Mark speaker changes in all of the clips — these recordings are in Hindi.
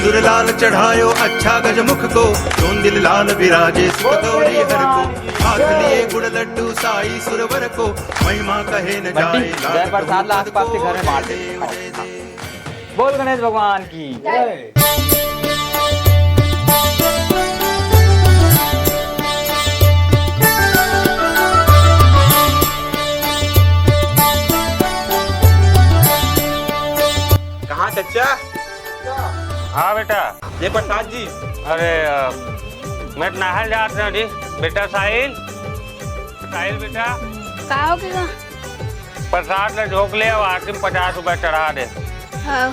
Speaker 1: सिंदूर लाल चढ़ायो अच्छा गजमुख को, सोन दिल लाल विराजे सुख गौरी हर को, हाथ लिए गुड़ लड्डू साई सुरवर को, महिमा कहे न जाए।
Speaker 2: जय प्रसाद ला आस पास के घर में मार दे। बोल गणेश भगवान की जय।
Speaker 3: कहाँ चचा?
Speaker 4: हाँ बेटा।
Speaker 3: ये प्रसाद जी।
Speaker 4: अरे मैं नहाल जात रही बेटा। साहिल साहिल बेटा
Speaker 5: का हो गया?
Speaker 4: प्रसाद ने झोंक ले और आरती में 50 रुपए चढ़ा दे।
Speaker 5: हाँ।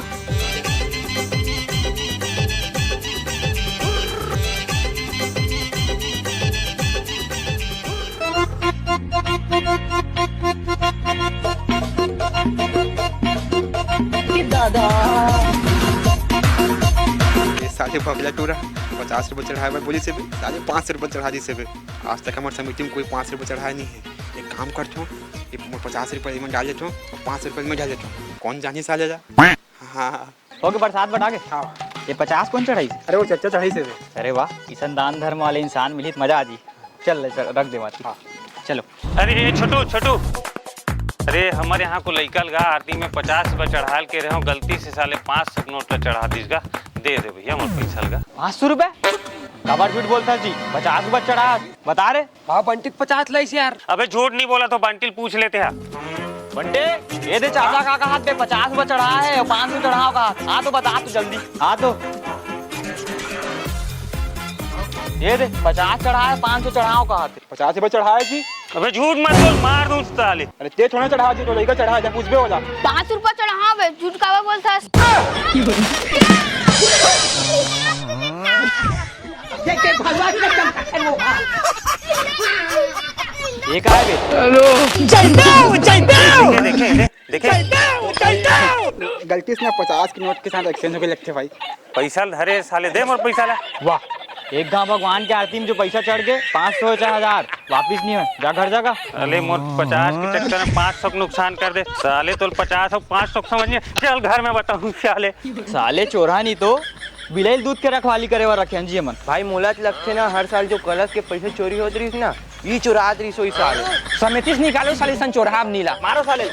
Speaker 3: ये साढ़े बगला टूरा 50 रुपये चढ़ाए मैं बोली से भी, साढ़े 500 रुपये चढ़ा दी से भी। आज तक हमारे समिति में कोई 5 रुपये चढ़ाया नहीं है। एक काम करता हूँ, ये 50 रुपये में डाल देता हूँ और 5 रुपये में डाल देता हूँ। कौन जाने से आ जा। हाँ
Speaker 2: ओके प्रसाद बढ़ा के।
Speaker 3: हाँ।
Speaker 2: ये 50 कौन चढ़ाई?
Speaker 3: अरे वो चचा चढ़ाई से।
Speaker 2: अरे वाह, ईसन दान धर्म वाले इंसान मिली तो मजा आ जी। चल रख दे बात। हाँ चलो।
Speaker 4: अरे छोटू छोटू, अरे हमारे यहाँ को लइकल गा आरती में 50 रुपए चढ़ाल के रहो, गलती से साले 500 नोट चढ़ा दीस गा। दे दे भैया मोर पैसा लगा।
Speaker 2: 500 रुपए? कबर झूठ बोलता जी, 50 रुपए चढ़ा बता रे।
Speaker 6: हाँ बंटी 50 लाइस यार।
Speaker 4: अबे झूठ नहीं बोला तो बंटिल पूछ लेते हैं।
Speaker 2: बंटे ये दे चाचा का हाथ पे 50 रुपए चढ़ा है और 500 चढ़ाओ का। हाँ तो बता तू जल्दी। हाँ तो ये दे 50 चढ़ा है 500 चढ़ाओ का हाथ।
Speaker 3: 50 रुपये चढ़ाए जी।
Speaker 4: अबे झूठ मत बोल, मार दूं साले।
Speaker 3: अरे ते थोड़ा चढ़ा जी, तो लड़का चढ़ा जा, कुछ भी होला।
Speaker 5: 5 रुपया चढ़ा बे, झूठ का बोलता है।
Speaker 2: ये का है बे?
Speaker 4: देखे
Speaker 3: गलती से ना 50 के नोट के साथ एक्सचेंज हो गए लगते भाई।
Speaker 4: पैसा धरे साले, दे मोर पैसा ला।
Speaker 2: वाह, एक गांव भगवान के आरती में जो पैसा चढ़ गए 500 चाहे 1000 वापिस नहीं है। जा घर जागा।
Speaker 4: साले मोर 50 के चक्कर में 500 का नुकसान कर दे साले। तो 50 और 500 समझिए। चल घर में बताऊं साले।
Speaker 2: साले चोरा नहीं तो बिलेल दूध के रखवाली करे और रखे जी मन।
Speaker 6: भाई मुलात लगते ना हर साल जो कलश के पैसे चोरी होत रही ना, ये चुरा रही सो साल समिति निकालो साले सन चोरा नीला मारो साले।